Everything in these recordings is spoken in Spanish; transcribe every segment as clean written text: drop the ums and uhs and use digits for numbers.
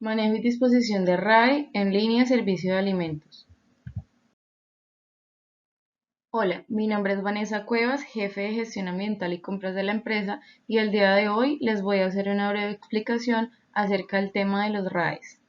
Manejo y disposición de RAE en línea servicio de alimentos. Hola, mi nombre es Vanessa Cuevas, jefe de gestión ambiental y compras de la empresa, y el día de hoy les voy a hacer una breve explicación acerca del tema de los RAEs.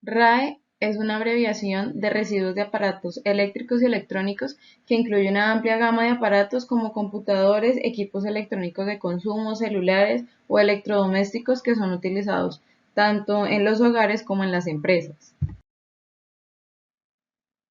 RAE es una abreviación de residuos de aparatos eléctricos y electrónicos que incluye una amplia gama de aparatos como computadores, equipos electrónicos de consumo, celulares o electrodomésticos que son utilizados tanto en los hogares como en las empresas.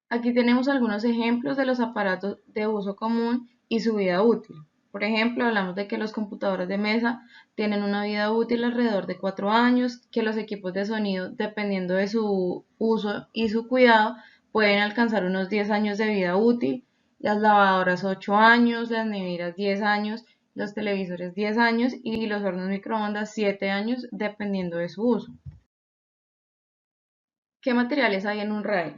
Aquí tenemos algunos ejemplos de los aparatos de uso común y su vida útil. Por ejemplo, hablamos de que los computadores de mesa tienen una vida útil alrededor de 4 años, que los equipos de sonido, dependiendo de su uso y su cuidado, pueden alcanzar unos 10 años de vida útil, las lavadoras 8 años, las neveras 10 años, los televisores 10 años y los hornos microondas 7 años, dependiendo de su uso. ¿Qué materiales hay en un RAE?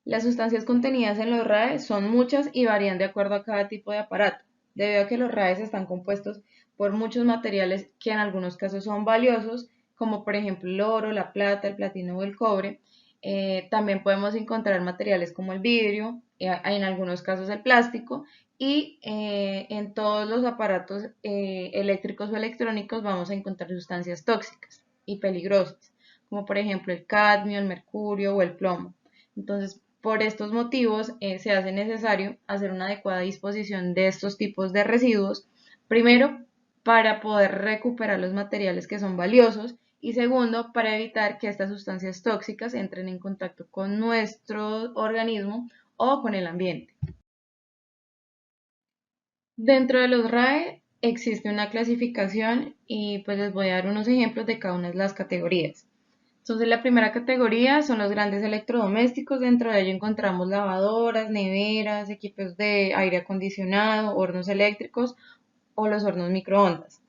Las sustancias contenidas en los RAE son muchas y varían de acuerdo a cada tipo de aparato, debido a que los RAEs están compuestos por muchos materiales que en algunos casos son valiosos, como por ejemplo el oro, la plata, el platino o el cobre. También podemos encontrar materiales como el vidrio, en algunos casos el plástico, y en todos los aparatos eléctricos o electrónicos vamos a encontrar sustancias tóxicas y peligrosas, como por ejemplo el cadmio, el mercurio o el plomo. Entonces, por estos motivos, se hace necesario hacer una adecuada disposición de estos tipos de residuos, primero, para poder recuperar los materiales que son valiosos y segundo, para evitar que estas sustancias tóxicas entren en contacto con nuestro organismo o con el ambiente. Dentro de los RAE existe una clasificación y pues les voy a dar unos ejemplos de cada una de las categorías. Entonces, la primera categoría son los grandes electrodomésticos. Dentro de ello encontramos lavadoras, neveras, equipos de aire acondicionado, hornos eléctricos o los hornos microondas.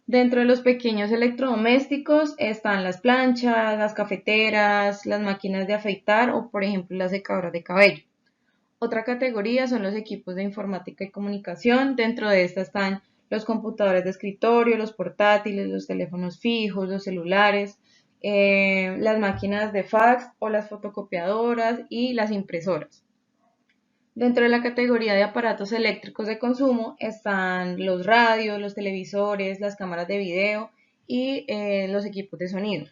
Dentro de los pequeños electrodomésticos están las planchas, las cafeteras, las máquinas de afeitar o, por ejemplo, las secadoras de cabello. Otra categoría son los equipos de informática y comunicación. Dentro de esta están los computadores de escritorio, los portátiles, los teléfonos fijos, los celulares, las máquinas de fax o las fotocopiadoras y las impresoras. Dentro de la categoría de aparatos eléctricos de consumo están los radios, los televisores, las cámaras de video y los equipos de sonido.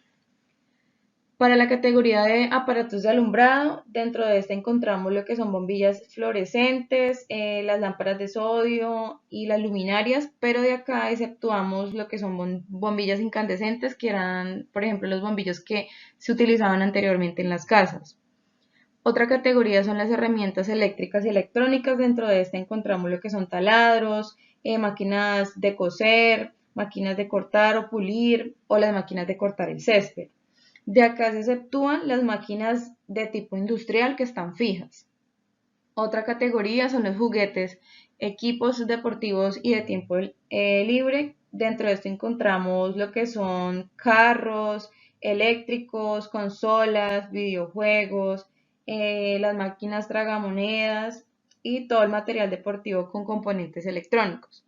Para la categoría de aparatos de alumbrado, dentro de esta encontramos lo que son bombillas fluorescentes, las lámparas de sodio y las luminarias, pero de acá exceptuamos lo que son bombillas incandescentes, que eran, por ejemplo, los bombillos que se utilizaban anteriormente en las casas. Otra categoría son las herramientas eléctricas y electrónicas. Dentro de esta encontramos lo que son taladros, máquinas de coser, máquinas de cortar o pulir o las máquinas de cortar el césped. De acá se exceptúan las máquinas de tipo industrial que están fijas. Otra categoría son los juguetes, equipos deportivos y de tiempo libre. Dentro de esto encontramos lo que son carros eléctricos, consolas, videojuegos, las máquinas tragamonedas y todo el material deportivo con componentes electrónicos.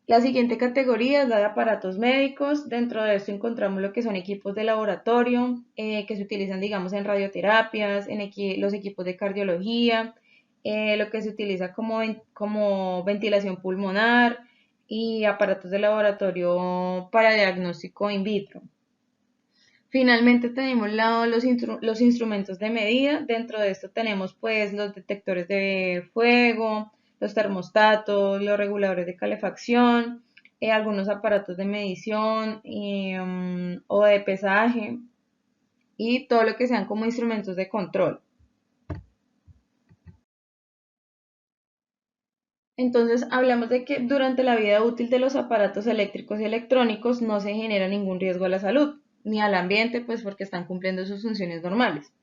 La siguiente categoría es la de aparatos médicos. Dentro de esto encontramos lo que son equipos de laboratorio que se utilizan, digamos, en radioterapias, en los equipos de cardiología, lo que se utiliza como ventilación pulmonar y aparatos de laboratorio para diagnóstico in vitro. Finalmente tenemos los instrumentos de medida. Dentro de esto tenemos pues los detectores de fuego, los termostatos, los reguladores de calefacción, algunos aparatos de medición o de pesaje y todo lo que sean como instrumentos de control. Entonces hablamos de que durante la vida útil de los aparatos eléctricos y electrónicos no se genera ningún riesgo a la salud ni al ambiente, pues porque están cumpliendo sus funciones normales.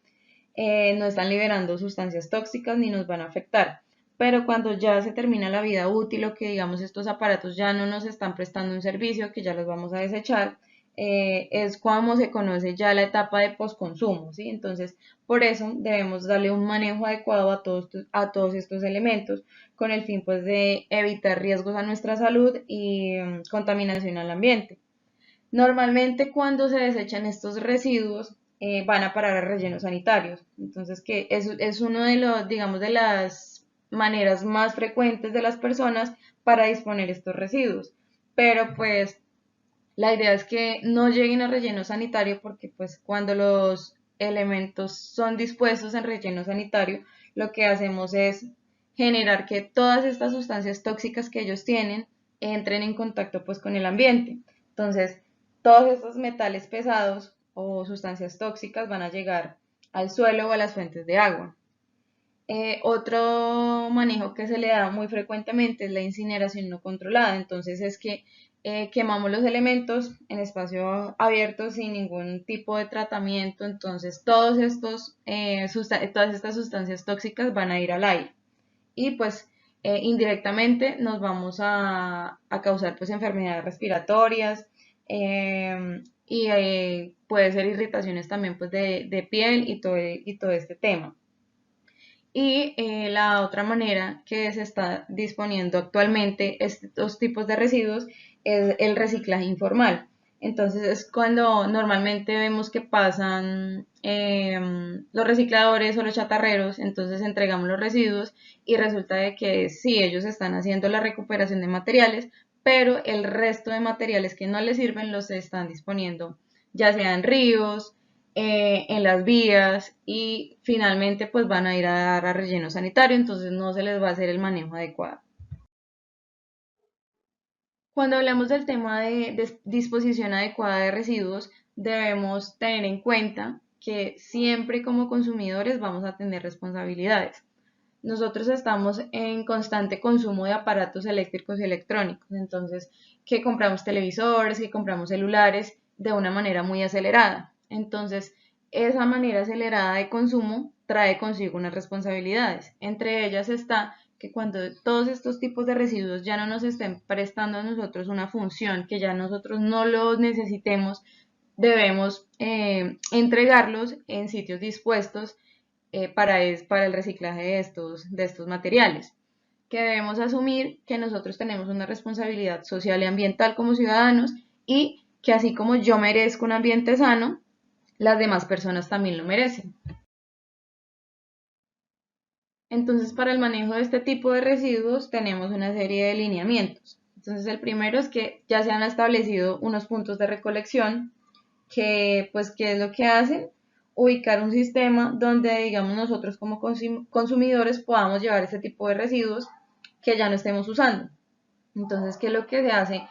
No están liberando sustancias tóxicas ni nos van a afectar. Pero cuando ya se termina la vida útil o que digamos estos aparatos ya no nos están prestando un servicio, que ya los vamos a desechar, es como se conoce ya la etapa de postconsumo, ¿sí? Entonces, por eso debemos darle un manejo adecuado a todos estos elementos con el fin pues de evitar riesgos a nuestra salud y contaminación al ambiente. Normalmente cuando se desechan estos residuos van a parar a rellenos sanitarios. Entonces, que es uno de los, digamos, de las maneras más frecuentes de las personas para disponer estos residuos. Pero pues la idea es que no lleguen a relleno sanitario porque pues cuando los elementos son dispuestos en relleno sanitario, lo que hacemos es generar que todas estas sustancias tóxicas que ellos tienen entren en contacto pues con el ambiente. Entonces, todos estos metales pesados o sustancias tóxicas van a llegar al suelo o a las fuentes de agua. Otro manejo que se le da muy frecuentemente es la incineración no controlada. Entonces es que quemamos los elementos en espacio abierto sin ningún tipo de tratamiento. Entonces todas estas sustancias tóxicas van a ir al aire y pues indirectamente nos vamos a causar pues enfermedades respiratorias y puede ser irritaciones también pues de piel y todo este tema. Y la otra manera que se está disponiendo actualmente estos tipos de residuos es el reciclaje informal. Entonces es cuando normalmente vemos que pasan los recicladores o los chatarreros, entonces entregamos los residuos y resulta de que sí, ellos están haciendo la recuperación de materiales, pero el resto de materiales que no les sirven los están disponiendo, ya sea en ríos, en las vías y finalmente pues van a ir a dar a relleno sanitario, entonces no se les va a hacer el manejo adecuado. Cuando hablamos del tema de disposición adecuada de residuos, debemos tener en cuenta que siempre como consumidores vamos a tener responsabilidades. Nosotros estamos en constante consumo de aparatos eléctricos y electrónicos, entonces que compramos televisores, que compramos celulares de una manera muy acelerada. Entonces, esa manera acelerada de consumo trae consigo unas responsabilidades. Entre ellas está que cuando todos estos tipos de residuos ya no nos estén prestando a nosotros una función, que ya nosotros no los necesitemos, debemos entregarlos en sitios dispuestos para el reciclaje de estos materiales, que debemos asumir que nosotros tenemos una responsabilidad social y ambiental como ciudadanos y que así como yo merezco un ambiente sano, las demás personas también lo merecen. Entonces, para el manejo de este tipo de residuos tenemos una serie de lineamientos. Entonces, el primero es que ya se han establecido unos puntos de recolección que, pues, ¿qué es lo que hacen? Ubicar un sistema donde, digamos, nosotros como consumidores podamos llevar ese tipo de residuos que ya no estemos usando. Entonces, ¿qué es lo que se hace?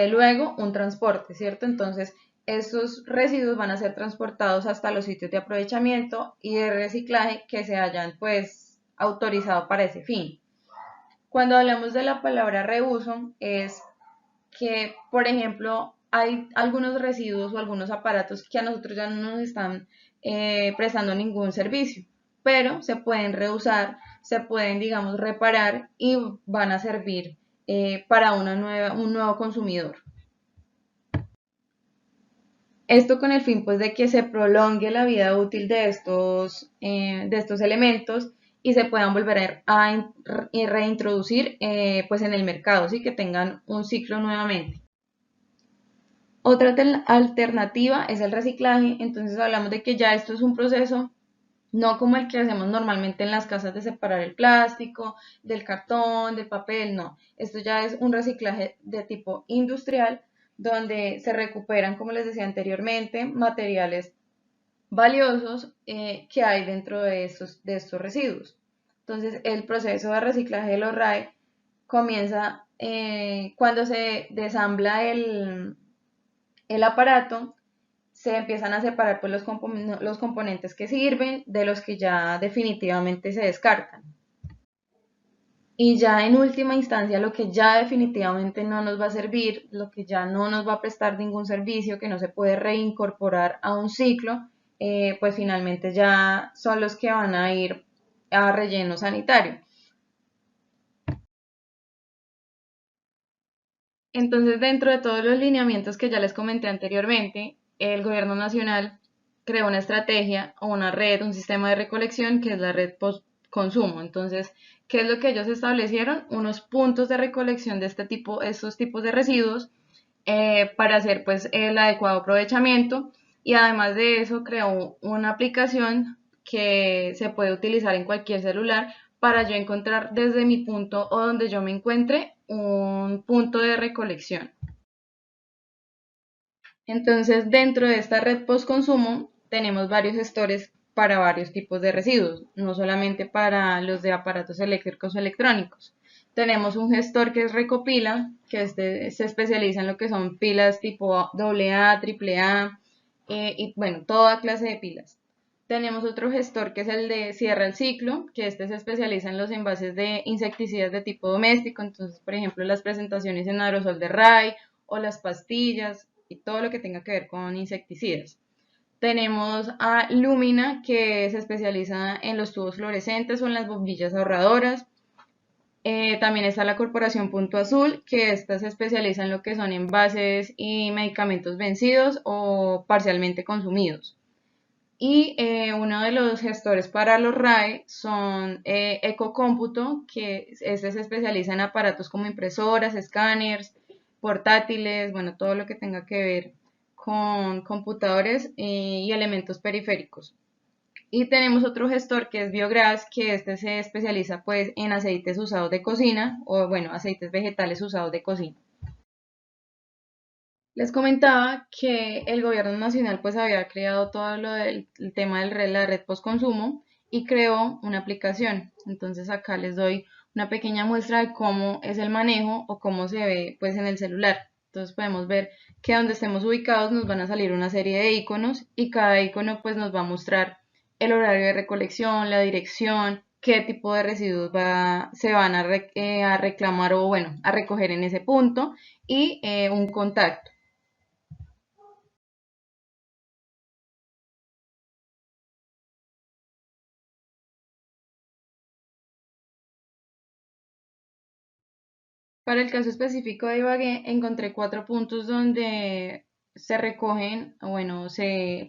Luego, un transporte, ¿cierto? Entonces, estos residuos van a ser transportados hasta los sitios de aprovechamiento y de reciclaje que se hayan, pues, autorizado para ese fin. Cuando hablamos de la palabra reuso, es que, por ejemplo, hay algunos residuos o algunos aparatos que a nosotros ya no nos están prestando ningún servicio, pero se pueden reusar, se pueden, digamos, reparar y van a servir para un nuevo consumidor. Esto con el fin pues de que se prolongue la vida útil de estos elementos y se puedan volver a reintroducir pues en el mercado, ¿sí? Que tengan un ciclo nuevamente. Otra alternativa es el reciclaje, entonces hablamos de que ya esto es un proceso no como el que hacemos normalmente en las casas de separar el plástico, del cartón, del papel, no. Esto ya es un reciclaje de tipo industrial donde se recuperan, como les decía anteriormente, materiales valiosos que hay dentro de estos residuos. Entonces, el proceso de reciclaje de los RAE comienza cuando se desambla el aparato, se empiezan a separar pues, los componentes que sirven de los que ya definitivamente se descartan. Y ya en última instancia, lo que ya definitivamente no nos va a servir, lo que ya no nos va a prestar ningún servicio, que no se puede reincorporar a un ciclo, pues finalmente ya son los que van a ir a relleno sanitario. Entonces, dentro de todos los lineamientos que ya les comenté anteriormente, el gobierno nacional creó una estrategia o una red, un sistema de recolección que es la red post-consumo. Entonces, ¿qué es lo que ellos establecieron? Unos puntos de recolección de este tipo, estos tipos de residuos para hacer pues el adecuado aprovechamiento, y además de eso creó una aplicación que se puede utilizar en cualquier celular para yo encontrar desde mi punto o donde yo me encuentre un punto de recolección. Entonces, dentro de esta red post-consumo tenemos varios gestores para varios tipos de residuos, no solamente para los de aparatos eléctricos o electrónicos. Tenemos un gestor que es Recopila, que se especializa en lo que son pilas tipo AA, AAA, y bueno, toda clase de pilas. Tenemos otro gestor que es el de Cierra el Ciclo, que este se especializa en los envases de insecticidas de tipo doméstico, entonces, por ejemplo, las presentaciones en aerosol de RAI o las pastillas y todo lo que tenga que ver con insecticidas. Tenemos a Lumina, que se especializa en los tubos fluorescentes o en las bombillas ahorradoras. También está la corporación Punto Azul, que esta se especializa en lo que son envases y medicamentos vencidos o parcialmente consumidos. Y uno de los gestores para los RAE son Ecocómputo, que este se especializa en aparatos como impresoras, escáneres, portátiles, bueno, todo lo que tenga que ver con computadores y elementos periféricos. Y tenemos otro gestor que es Biogras, que este se especializa pues en aceites usados de cocina o bueno, aceites vegetales usados de cocina. Les comentaba que el gobierno nacional pues había creado todo lo del el tema de la red postconsumo y creó una aplicación. Entonces acá les doy una pequeña muestra de cómo es el manejo o cómo se ve pues en el celular. Entonces podemos ver que donde estemos ubicados nos van a salir una serie de iconos y cada icono pues nos va a mostrar el horario de recolección, la dirección, qué tipo de residuos se van a reclamar o bueno, a recoger en ese punto y un contacto. Para el caso específico de Ibagué, encontré 4 puntos donde se recogen, bueno,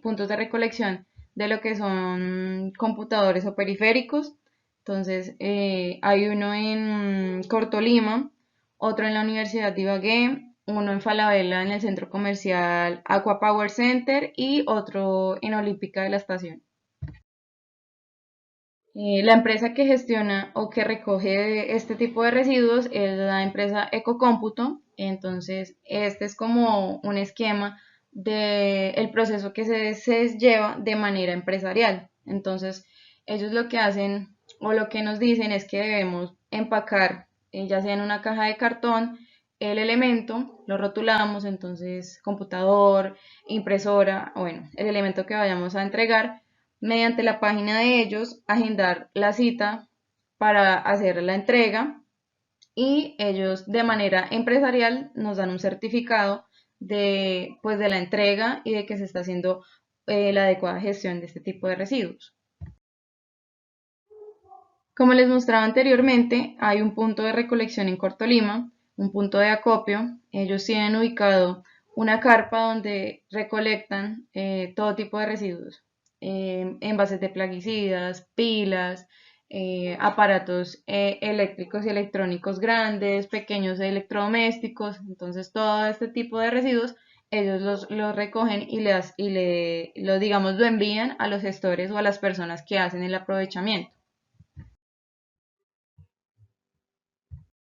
puntos de recolección de lo que son computadores o periféricos. Entonces, hay uno en Cortolima, otro en la Universidad de Ibagué, uno en Falabella en el centro comercial Aqua Power Center y otro en Olímpica de la Estación. La empresa que gestiona o que recoge este tipo de residuos es la empresa Ecocómputo. Entonces, este es como un esquema del proceso que se lleva de manera empresarial. Entonces, ellos lo que hacen o lo que nos dicen es que debemos empacar, ya sea en una caja de cartón, el elemento, lo rotulamos, entonces computador, impresora, bueno, el elemento que vayamos a entregar mediante la página de ellos, agendar la cita para hacer la entrega y ellos de manera empresarial nos dan un certificado de, pues, de la entrega y de que se está haciendo la adecuada gestión de este tipo de residuos. Como les mostraba anteriormente, hay un punto de recolección en Cortolima, un punto de acopio. Ellos tienen ubicado una carpa donde recolectan todo tipo de residuos, envases de plaguicidas, pilas, aparatos eléctricos y electrónicos grandes, pequeños electrodomésticos. Entonces, todo este tipo de residuos ellos los recogen digamos, lo envían a los gestores o a las personas que hacen el aprovechamiento.